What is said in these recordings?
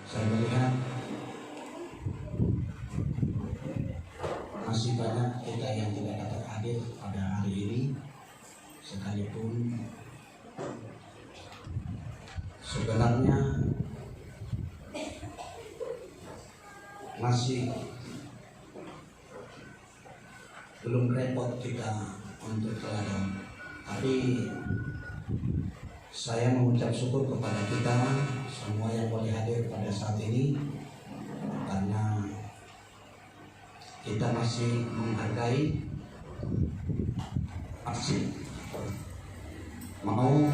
Saya melihat masih banyak kita yang tidak dapat hadir pada hari ini, sekalipun sebenarnya masih belum repot kita untuk teladan. Tapi saya mengucap syukur kepada kita semua yang boleh hadir pada saat ini, karena kita masih menghargai aksi mau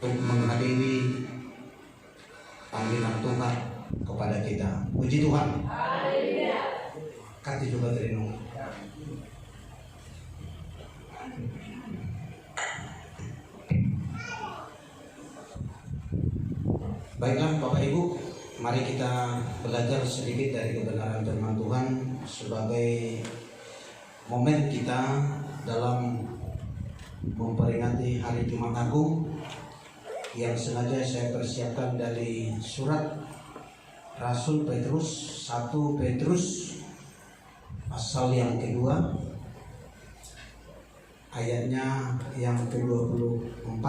untuk menghadiri panggilan Tuhan kepada kita. Puji Tuhan. Kati juga terino. Baiklah Bapak Ibu, mari kita belajar sedikit dari kebenaran firman Tuhan sebagai momen kita dalam memperingati Hari Jumat Agung yang sengaja saya persiapkan dari surat Rasul Petrus, 1 Petrus pasal yang kedua, ayatnya yang ke-24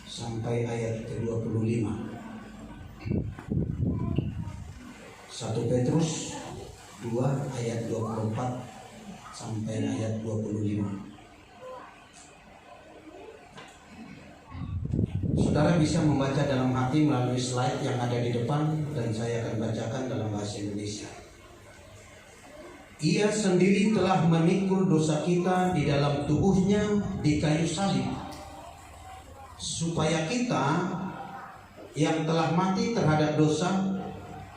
sampai ayat ke-25. 1 Petrus 2 ayat 24 sampai ayat 25. Saudara bisa membaca dalam hati melalui slide yang ada di depan, dan saya akan bacakan dalam bahasa Indonesia. Ia sendiri telah memikul dosa kita di dalam tubuhnya di kayu salib, supaya kita yang telah mati terhadap dosa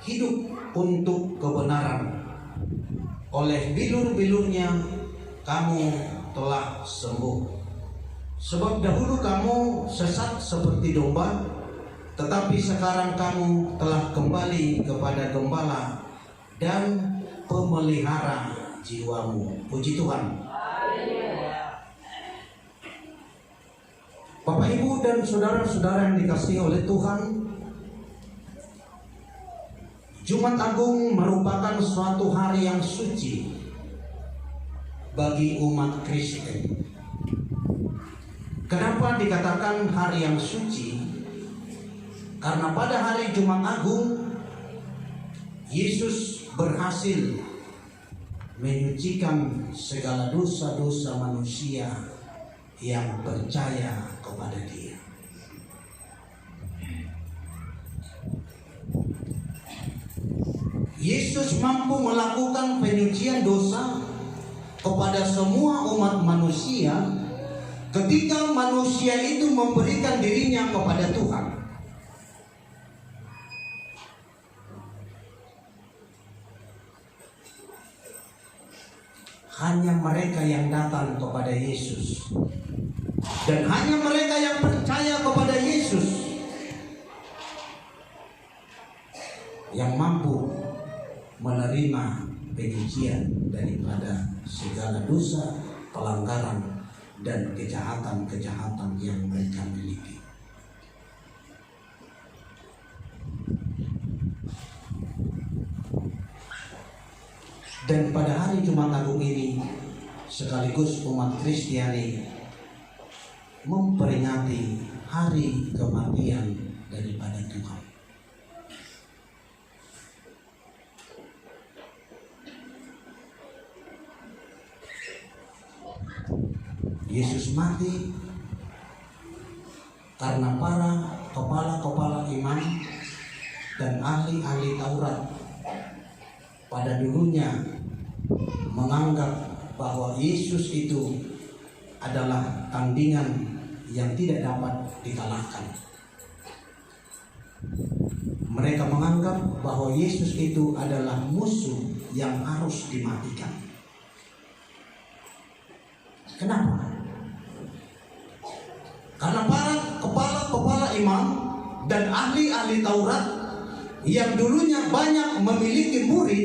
hidup untuk kebenaran. Oleh bilur-bilurnya kamu telah sembuh. Sebab dahulu kamu sesat seperti domba, tetapi sekarang kamu telah kembali kepada Gembala dan pemelihara jiwamu. Puji Tuhan. Bapak Ibu dan saudara-saudara yang dikasihi oleh Tuhan, Jumat Agung merupakan suatu hari yang suci bagi umat Kristen. Kenapa dikatakan hari yang suci? Karena pada hari Jumat Agung Yesus berhasil menyucikan segala dosa-dosa manusia yang percaya kepada Dia. Yesus mampu melakukan penyucian dosa kepada semua umat manusia ketika manusia itu memberikan dirinya kepada Tuhan. Hanya mereka yang datang kepada Yesus, dan hanya mereka yang percaya kepada Yesus yang mampu menerima penyucian daripada segala dosa, pelanggaran, dan kejahatan-kejahatan yang mereka miliki. Dan pada hari Jumat Agung ini, sekaligus umat Kristiani memperingati hari kematian daripada Tuhan. Yesus mati karena para kepala-kepala iman dan ahli-ahli Taurat pada dulunya menganggap bahwa Yesus itu adalah tandingan yang tidak dapat dikalahkan. Mereka menganggap bahwa Yesus itu adalah musuh yang harus dimatikan. Kenapa? Karena para kepala-kepala imam dan ahli-ahli Taurat yang dulunya banyak memiliki murid,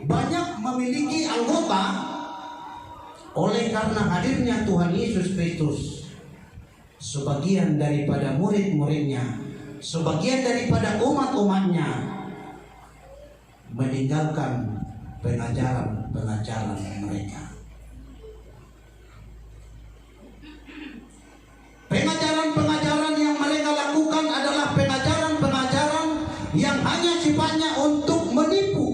banyak memiliki anggota, oleh karena hadirnya Tuhan Yesus Kristus, sebagian daripada murid-muridnya sebagian daripada umat-umatnya meninggalkan pengajaran-pengajaran mereka. Pengajaran-pengajaran yang mereka lakukan adalah pengajaran-pengajaran yang hanya sifatnya untuk menipu,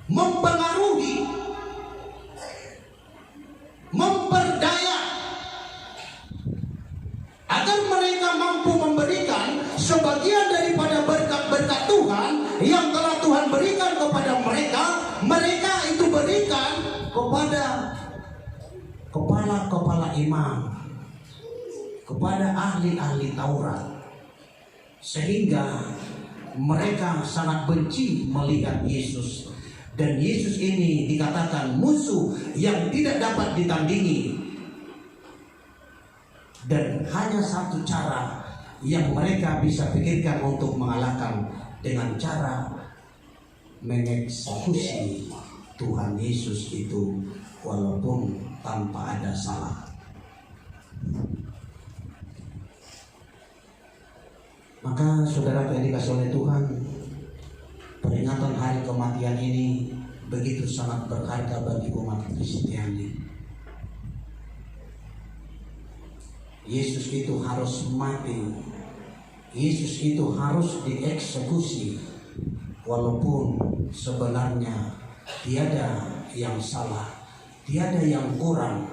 mempengaruhi, memperdaya, agar mereka mampu memberikan sebagian daripada berkat-berkat Tuhan yang telah Tuhan berikan kepada mereka. Mereka itu berikan kepada kepala-kepala imam, kepada ahli-ahli Taurat, sehingga mereka sangat benci melihat Yesus. Dan Yesus ini dikatakan musuh yang tidak dapat ditandingi. Dan hanya satu cara yang mereka bisa pikirkan untuk mengalahkan, dengan cara mengeksekusi Tuhan Yesus itu walaupun tanpa ada salah. Maka saudara yang dikasihi oleh Tuhan, peringatan hari kematian ini begitu sangat berharga bagi umat Kristiani. Yesus itu harus mati, Yesus itu harus dieksekusi, walaupun sebenarnya tiada yang salah, tiada yang kurang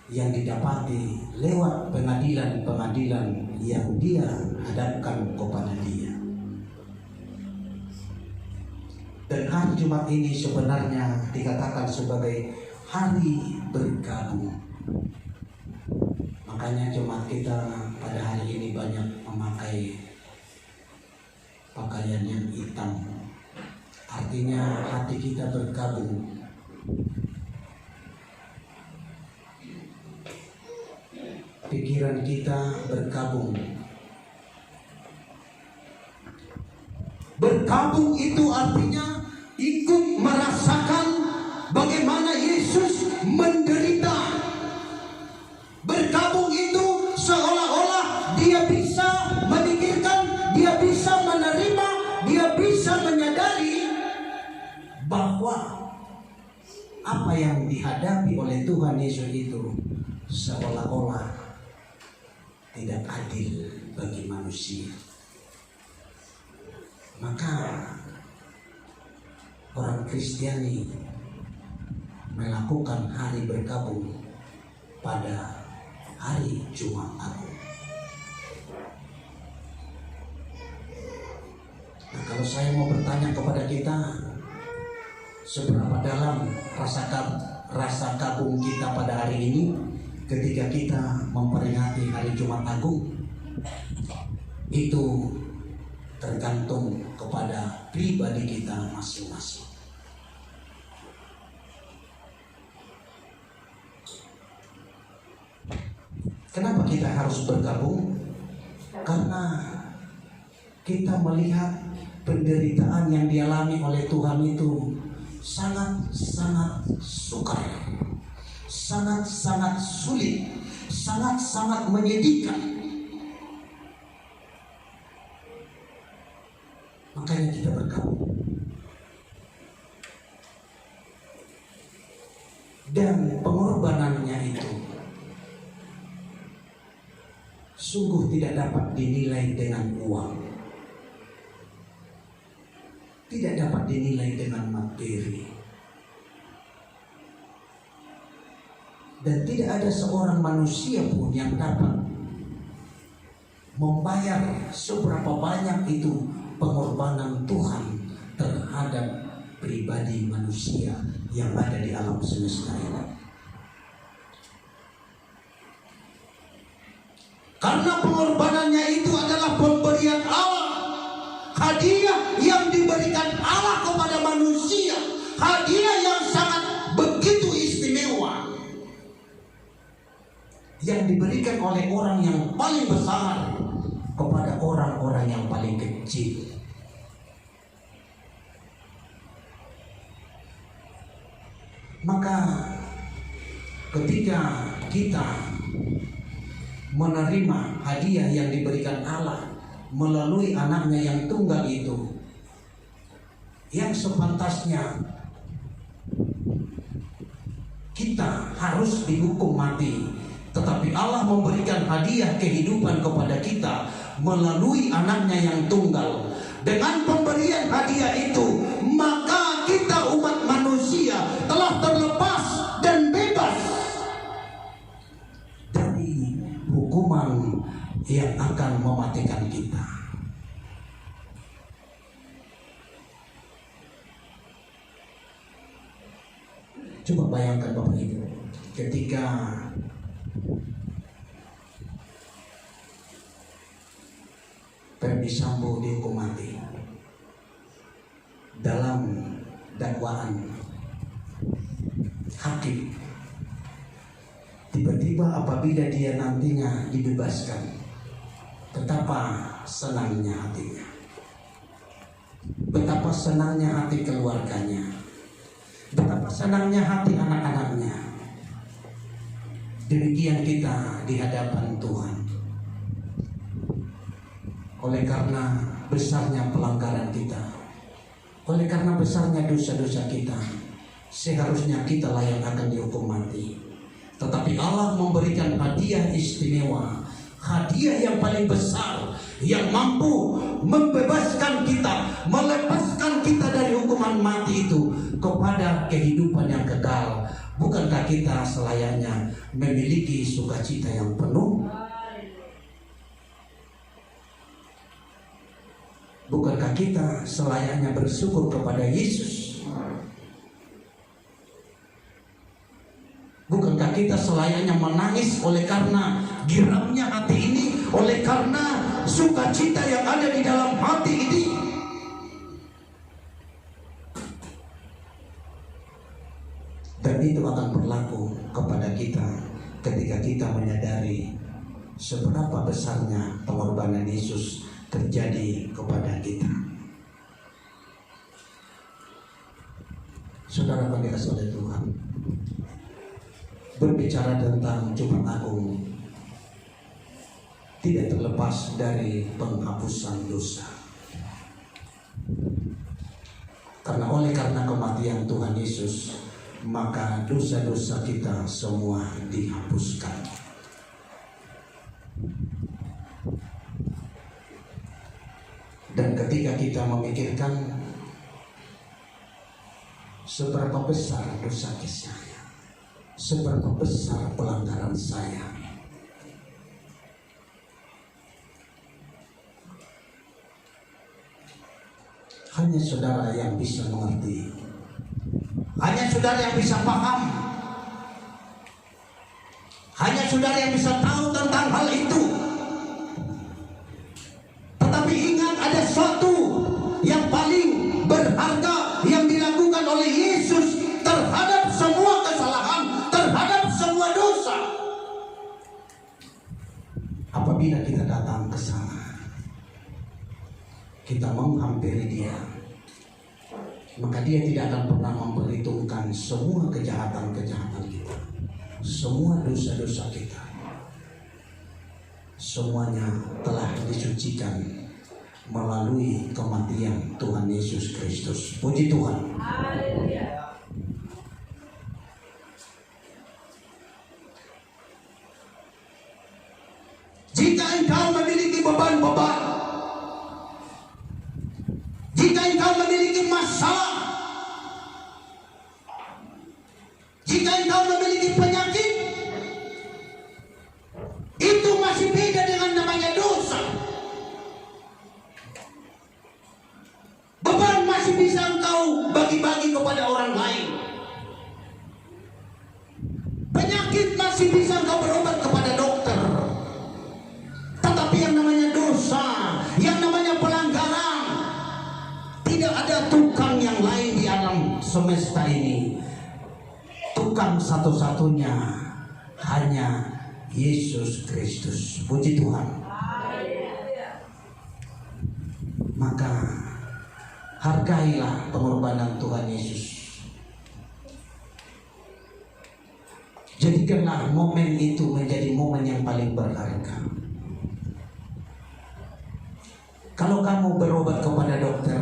yang didapati lewat pengadilan-pengadilan yang dia hadapkan kepada dia. Dan hari Jumat ini sebenarnya dikatakan sebagai hari bergabung. Makanya jemaat kita pada hari ini banyak memakai pakaian yang hitam. Artinya hati kita bergabung. Pikiran kita bergabung. Bergabung itu artinya ikut merasakan bagaimana Yesus menderita. Bergabung itu seolah-olah dia bisa memikirkan, dia bisa menerima, dia bisa menyadari bahwa apa yang dihadapi oleh Tuhan Yesus itu seolah-olah tidak adil bagi manusia. Maka orang Kristiani melakukan hari bergabung pada hari Jumat Agung. Nah, kalau saya mau bertanya kepada kita, seberapa dalam rasa gabung kita pada hari ini ketika kita memperingati hari Jumat Agung? Itu tergantung kepada pribadi kita masing-masing. Kenapa kita harus bergabung? Karena kita melihat penderitaan yang dialami oleh Tuhan itu sangat-sangat sukar, sangat-sangat sulit, sangat-sangat menyedihkan. Makanya kita bergabung. Dan pengorbanannya itu sungguh tidak dapat dinilai dengan uang, tidak dapat dinilai dengan materi, dan tidak ada seorang manusia pun yang dapat membayar seberapa banyak itu pengorbanan Tuhan terhadap pribadi manusia yang ada di alam semesta ini. Karena pengorbanannya itu adalah pemberian Allah, hadiah yang diberikan Allah kepada manusia, hadiah yang sangat begitu istimewa, yang diberikan oleh orang yang paling besar kepada orang-orang yang paling kecil. Maka ketika kita menerima hadiah yang diberikan Allah melalui anaknya yang tunggal itu, yang sepantasnya kita harus dihukum mati, tetapi Allah memberikan hadiah kehidupan kepada kita melalui anaknya yang tunggal. Dengan pemberian hadiah itu, maka kita umat manusia telah terlepas dan bebas dari hukuman yang akan mematikan kita. Coba bayangkan Bapak Ibu, ketika Ferdy Sambo dihukum mati dalam dakwaan hakim, tiba-tiba apabila dia nantinya dibebaskan, betapa senangnya hatinya, betapa senangnya hati keluarganya, betapa senangnya hati anak-anaknya. Demikian kita di hadapan Tuhan. Oleh karena besarnya pelanggaran kita, oleh karena besarnya dosa-dosa kita, seharusnya kita layak akan dihukum mati. Tetapi Allah memberikan hadiah istimewa, hadiah yang paling besar, yang mampu membebaskan kita, melepaskan kita dari hukuman mati itu kepada kehidupan yang kekal. Bukankah kita selayaknya memiliki sukacita yang penuh? Bukankah kita selayaknya bersyukur kepada Yesus? Bukankah kita selayaknya menangis oleh karena giramnya hati ini, oleh karena sukacita yang ada di dalam hati ini? Dan itu akan berlaku kepada kita ketika kita menyadari seberapa besarnya pengorbanan Yesus terjadi kepada kita. Saudara yang dikasihi oleh Tuhan, berbicara tentang Jumat Agung tidak terlepas dari penghapusan dosa. Oleh karena kematian Tuhan Yesus, maka dosa-dosa kita semua dihapuskan. Dan ketika kita memikirkan seberapa besar dosa saya, seberapa besar pelanggaran saya, hanya saudara yang bisa mengerti, hanya saudara yang bisa paham, hanya saudara yang bisa tahu tentang hal itu. Tetapi ingat, ada suatu yang paling berharga yang dilakukan oleh Yesus terhadap semua kesalahan, terhadap semua dosa. Apabila kita datang ke sana, kita menghampiri Dia, maka Dia tidak akan pernah memperhitungkan semua kejahatan-kejahatan kita, semua dosa-dosa kita. Semuanya telah disucikan melalui kematian Tuhan Yesus Kristus. Puji Tuhan. Jika engkau memiliki beban-beban, jika engkau memiliki masalah, jika engkau memiliki penyakit, itu masih beda dengan namanya dosa. Beban masih bisa engkau bagi-bagi kepada orang lain. Penyakit masih bisa engkau berobat kepada dokter. Tetapi yang namanya dosa, yang namanya pelanggaran, tidak ada tukang yang lain di alam semesta ini. Tukang satu-satunya hanya Yesus Kristus. Puji Tuhan. Maka hargailah pengorbanan Tuhan Yesus. Jadikanlah momen itu menjadi momen yang paling berharga. Kalau kamu berobat kepada dokter,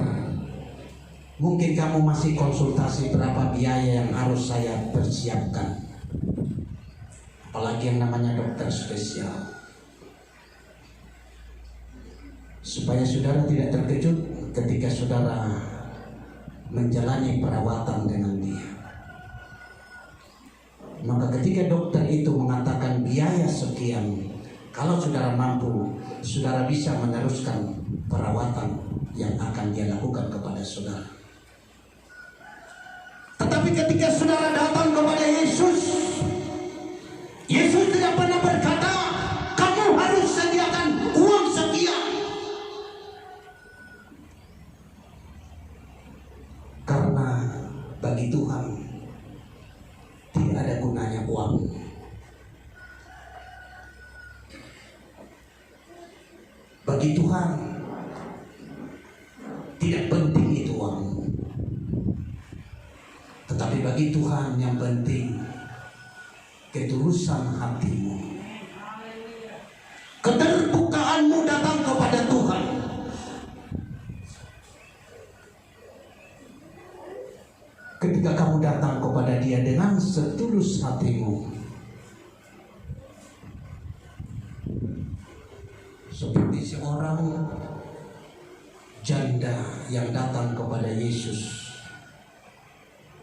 mungkin kamu masih konsultasi berapa biaya yang harus saya persiapkan. Apalagi yang namanya dokter spesial. Supaya saudara tidak terkejut ketika saudara menjalani perawatan dengan dia. Maka ketika dokter itu mengatakan biaya sekian, kalau saudara mampu, saudara bisa meneruskan perawatan yang akan dia lakukan kepada saudara. Tetapi ketika saudara datang kepada Yesus, Yesus tidak pernah berkata, kamu harus sediakan uang sekian. Karena bagi Tuhan tidak ada gunanya uang. Bagi Tuhan tidak penting itu uang. Tetapi bagi Tuhan yang penting ketulusan hatimu, keterbukaanmu datang kepada Tuhan. Ketika kamu datang kepada Dia dengan setulus hatimu, seperti seorang janda yang datang kepada Yesus,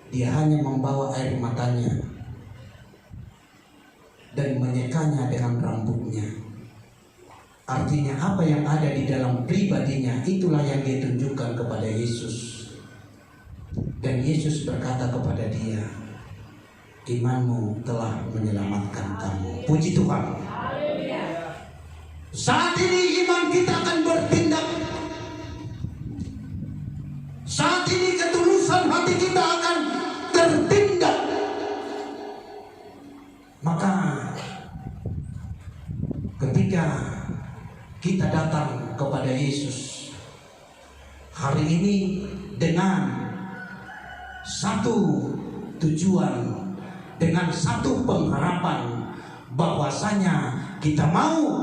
dia hanya membawa air matanya dan menyekanya dengan rambutnya. Artinya apa yang ada di dalam pribadinya itulah yang dia tunjukkan kepada Yesus. Dan Yesus berkata kepada dia, imanmu telah menyelamatkan kamu. Puji Tuhan. Saat ini iman kita akan bertindak. Saat ini ketulusan hati kita akan tertindak. Maka ketika kita datang kepada Yesus hari ini dengan satu tujuan, dengan satu pengharapan bahwasanya kita mau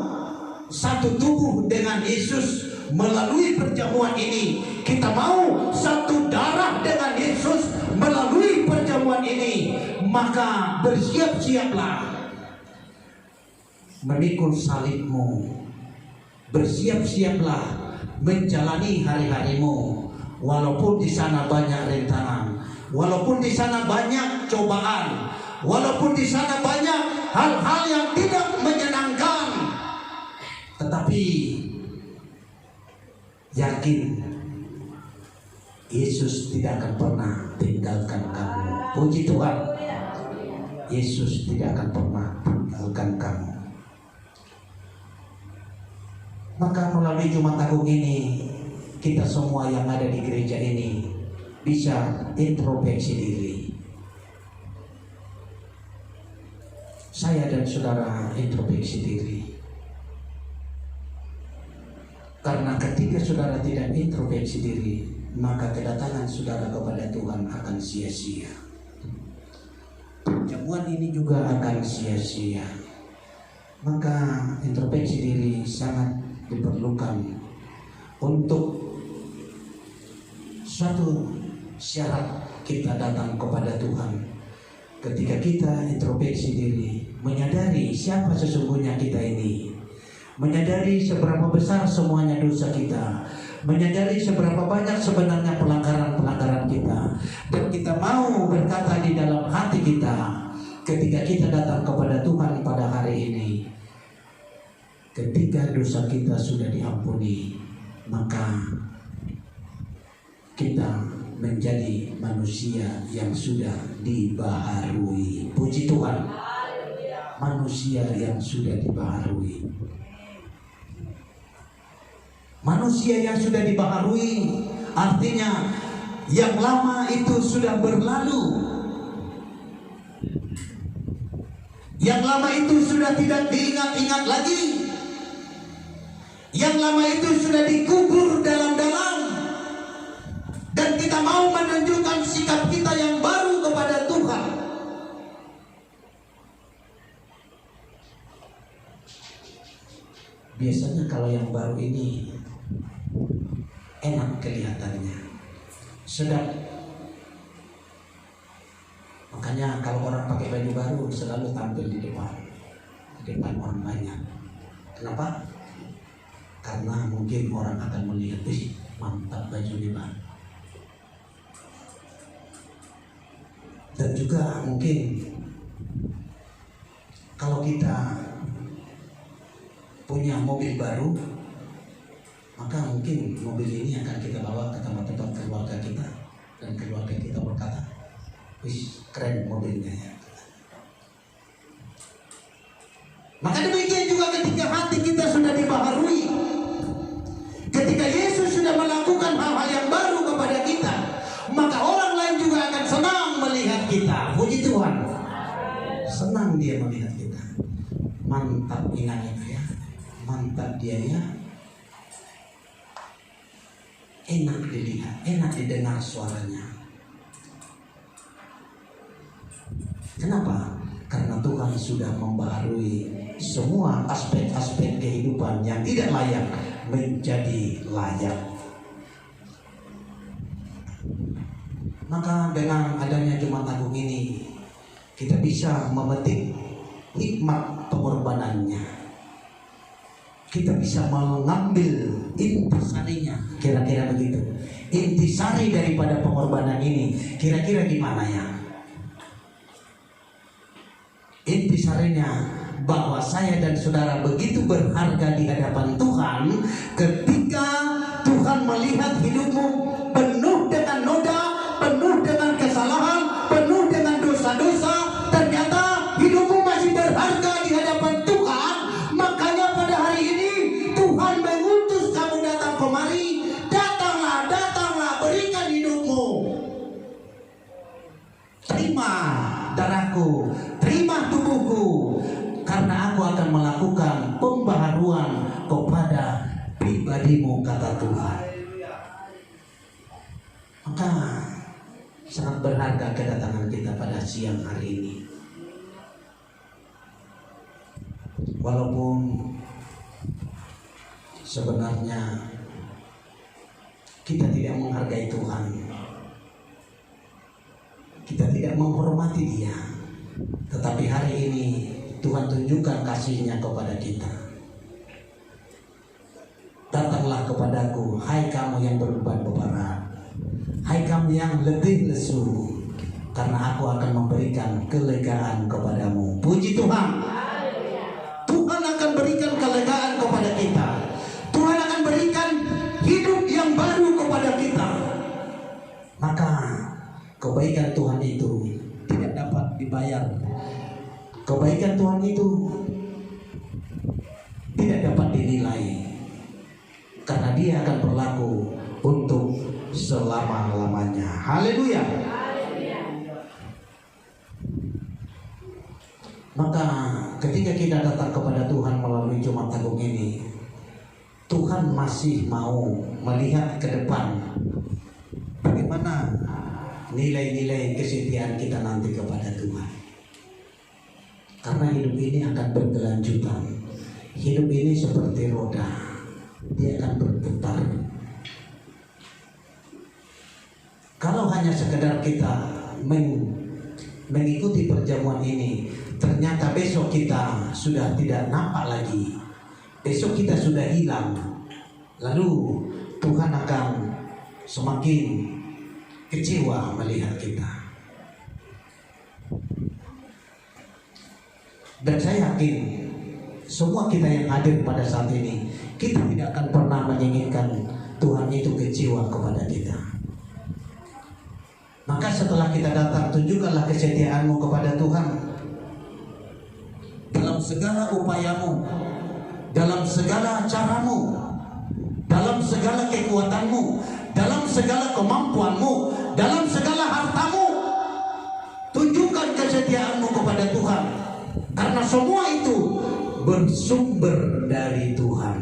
satu tubuh dengan Yesus melalui perjamuan ini. Kita mau satu darah dengan Yesus melalui perjamuan ini. Maka bersiap-siaplah memikul salibmu. Bersiap-siaplah menjalani hari-harimu. Walaupun di sana banyak rintangan, walaupun di sana banyak cobaan, walaupun di sana banyak hal-hal yang tidak menyenangkan, tetapi yakin Yesus tidak akan pernah tinggalkan kamu. Puji Tuhan. Yesus tidak akan pernah tinggalkan kamu. Maka melalui Jumat Agung ini, kita semua yang ada di gereja ini bisa introspeksi diri. Saya dan saudara introspeksi diri. Karena ketika saudara tidak introspeksi diri, maka kedatangan saudara kepada Tuhan akan sia-sia. Perjamuan ini juga akan sia-sia. Maka introspeksi diri sangat diperlukan untuk suatu syarat kita datang kepada Tuhan. Ketika kita introspeksi diri, menyadari siapa sesungguhnya kita ini, menyadari seberapa besar semuanya dosa kita, menyadari seberapa banyak sebenarnya pelanggaran-pelanggaran kita, dan kita mau berkata di dalam hati kita ketika kita datang kepada Tuhan pada hari ini, ketika dosa kita sudah diampuni, maka kita menjadi manusia yang sudah dibaharui. Puji Tuhan. Manusia yang sudah dibaharui. Manusia yang sudah dibaharui artinya yang lama itu sudah berlalu. Yang lama itu sudah tidak diingat-ingat lagi. Yang lama itu sudah dikubur dalam-dalam. Dan kita mau menunjukkan sikap kita yang baru kepada Tuhan. biasanya kalau yang baru ini enak kelihatannya, sedap. Makanya kalau orang pakai baju baru selalu tampil di depan orang banyak. Kenapa? Karena mungkin orang akan melihat, wih, mantap bajunya Bang. Dan juga mungkin kalau kita punya mobil baru, maka mungkin mobil ini akan kita bawa ke tempat-tempat keluarga kita, dan keluarga kita berkata, wih, keren mobilnya ya. Maka demikian juga ketika hati kita sudah dibaharui, ketika Yesus sudah melakukan hal-hal yang baru kepada kita, maka orang lain juga akan senang melihat kita. Puji Tuhan. Senang dia melihat kita. Mantap ingat itu ya. Mantap dia ya. Enak dilihat, enak didengar suaranya. Kenapa? Karena Tuhan sudah membaharui semua aspek-aspek kehidupan yang tidak layak menjadi layak. Maka dengan adanya Jumat Agung ini, kita bisa memetik hikmat pengorbanannya. Kita bisa mengambil intisarinya, kira-kira begitu. Intisari daripada pengorbanan ini, kira-kira gimana ya? Intisarinya bahwa saya dan saudara begitu berharga di hadapan Tuhan ketika Tuhan melihat hidupmu penuh dengan noda, penuh dengan kesalahan, penuh dengan dosa-dosa, ternyata hidupmu masih berharga di hadapan Tuhan. Makanya pada hari ini Tuhan mengutus kamu datang kemari. Datanglah, datanglah, berikan hidupmu. Terima darahku, terima tubuhku, karena aku akan melakukan pembaharuan kepada pribadimu, kata Tuhan. Maka sangat berharga kedatangan kita pada siang hari ini. Walaupun sebenarnya kita tidak menghargai Tuhan, kita tidak menghormati Dia, tetapi hari ini Tuhan tunjukkan kasih-Nya kepada kita. Datanglah kepadaku, hai kamu yang berbeban berat, hai kamu yang letih lesu, karena aku akan memberikan kelegaan kepadamu. Puji Tuhan. Tuhan akan berikan kelegaan kepada kita. Tuhan akan berikan hidup yang baru kepada kita. Maka kebaikan Tuhan itu tidak dapat dibayar. Kebaikan Tuhan itu tidak dapat dinilai, karena Dia akan berlaku untuk selama-lamanya. Haleluya. Maka ketika kita datang kepada Tuhan melalui Jumat Agung ini, Tuhan masih mau melihat ke depan bagaimana nilai-nilai kesetiaan kita nanti kepada Tuhan. Karena hidup ini akan berkelanjutan. Hidup ini seperti roda, dia akan berputar. Kalau hanya sekedar kita mengikuti perjamuan ini, ternyata besok kita sudah tidak nampak lagi, besok kita sudah hilang, lalu Tuhan akan semakin kecewa melihat kita. Dan saya yakin semua kita yang hadir pada saat ini, kita tidak akan pernah menginginkan Tuhan itu kecewa kepada kita. Maka setelah kita datang, tunjukkanlah kesetiaanmu kepada Tuhan dalam segala upayamu, dalam segala caramu, dalam segala kekuatanmu, dalam segala kemampuanmu, dalam segala hartamu. Tunjukkan kesetiaanmu kepada Tuhan, karena semua itu bersumber dari Tuhan.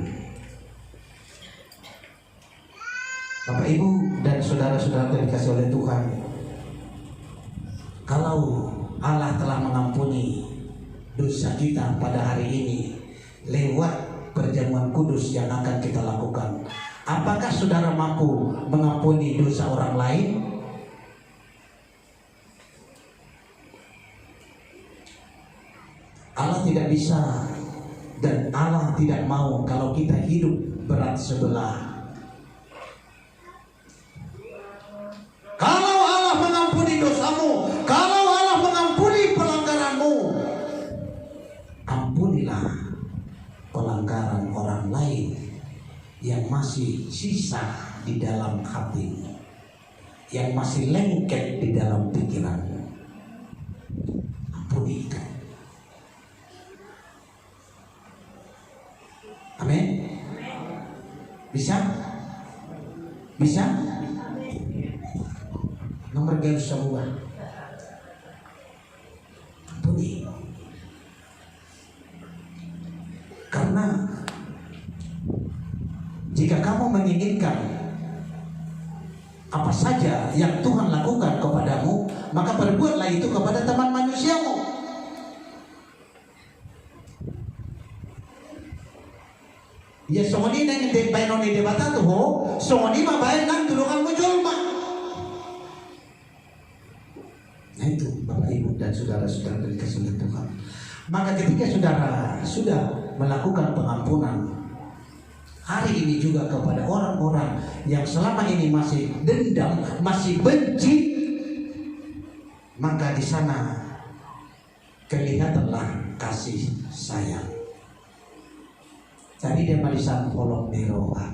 Bapak, Ibu, dan saudara-saudara yang dikasihi oleh Tuhan, kalau Allah telah mengampuni dosa kita pada hari ini lewat perjamuan kudus yang akan kita lakukan. Apakah saudara mampu mengampuni dosa orang lain? Allah tidak bisa dan Allah tidak mau kalau kita hidup berat sebelah. Kalau Allah mengampuni dosamu, kalau Allah mengampuni pelanggaranmu, ampunilah pelanggaran orang lain yang masih sisa di dalam hatimu, yang masih lengket di dalam pikiranmu. Ampuni itu. Amin. Bisa? Bisa? Nomor garis semua. Ampuni. Karena jika kamu menginginkan apa saja yang Tuhan lakukan kepadamu, maka perbuatlah itu kepada teman manusiamu. Ya songoni nang bainoni debata tuh ho, songoni mah baik nang tulungan muncul mah. Nah itu Bapak Ibu dan saudara-saudara dari kasih Tuhan. Maka ketika saudara sudah melakukan pengampunan hari ini juga kepada orang-orang yang selama ini masih dendam, masih benci, maka di sana kelihatanlah kasih sayang. Tadi dia malisan polong diroa.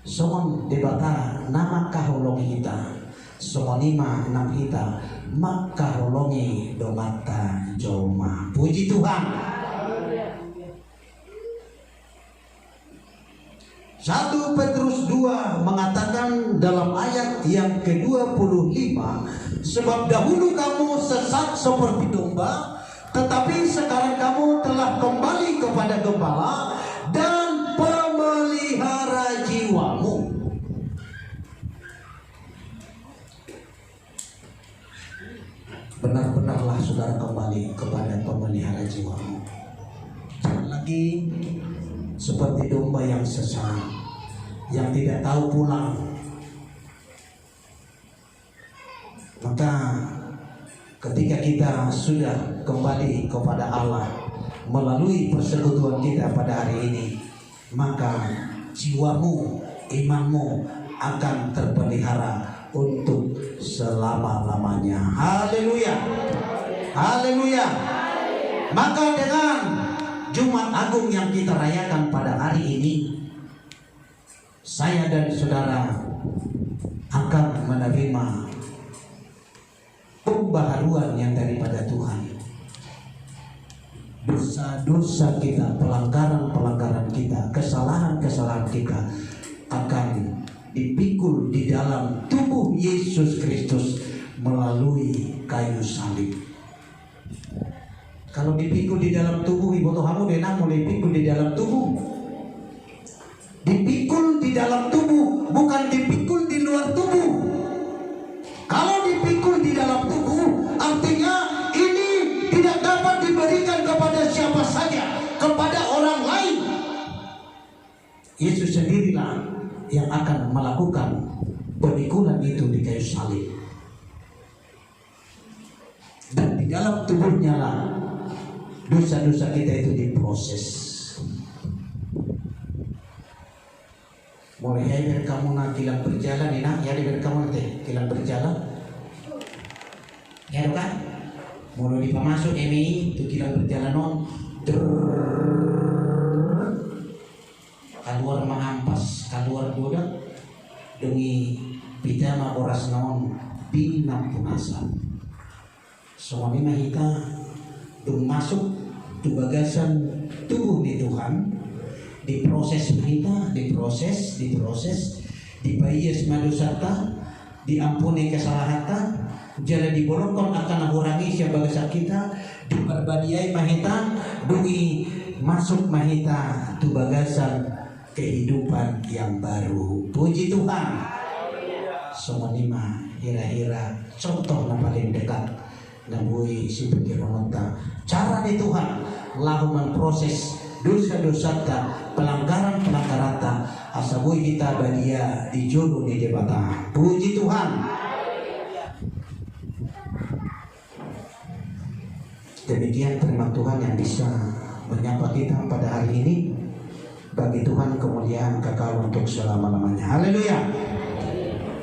Somon debata nama kaholongi kita. Somonima nam kita makaholongi domata joma. Puji Tuhan. 1 Petrus 2 mengatakan dalam ayat yang ke-25, sebab dahulu kamu sesat seperti domba, tetapi sekarang kamu telah kembali kepada Gembala dan pemelihara jiwamu. Benar-benarlah saudara kembali kepada pemelihara jiwamu. Jangan lagi seperti domba yang sesat, yang tidak tahu pulang. Maka ketika kita sudah kembali kepada Allah melalui persekutuan kita pada hari ini, maka jiwamu, imanmu akan terpelihara untuk selama-lamanya. Haleluya. Haleluya. Maka dengan Jumat Agung yang kita rayakan pada hari ini, saya dan saudara akan menerima pembaharuan yang daripada Tuhan. Dosa-dosa kita, pelanggaran-pelanggaran kita, kesalahan-kesalahan kita akan dipikul di dalam tubuh Yesus Kristus melalui kayu salib. Kalau dipikul di dalam tubuh, ibu tohamu denang mulai pikul di dalam tubuh. Dipikul di dalam tubuh, bukan dipikul di luar tubuh. Kalau dipikul di dalam tubuh, artinya ini tidak dapat diberikan kepada siapa saja, kepada orang lain. Yesus sendirilah yang akan melakukan pemikulan itu di kayu salib. Dan di dalam tubuhnya lah dosa-dosa kita itu diproses. Mulai biar kamu nak kilang berjalan ini nak, ya biar kamu nanti kilang berjalan. Ya kan? Mulai dipamasuk ini itu kilang berjalan non. Keluar mengampas, keluar budak demi pijama boras non binam punasa. Semua ini kita masuk ke bagasan tubuh di Tuhan, diproses kita, diproses, dibayas madusata, diampuni kesalahan, jala dibolongkan akan mengurangi siapa bagasan kita, diperbadiai mahita, dungi masuk mahita tu bagasan kehidupan yang baru. Puji Tuhan. Semua lima hira-hira contoh yang paling dekat nabui si pikiran cara di Tuhan lahu memproses dosa-dosa ta, pelanggaran-pelanggaran ta, asabui kita badia di jodoh di debata. Puji Tuhan. Demikian firman Tuhan yang bisa menyapa kita pada hari ini. Bagi Tuhan kemuliaan kekal untuk selama-lamanya. Haleluya.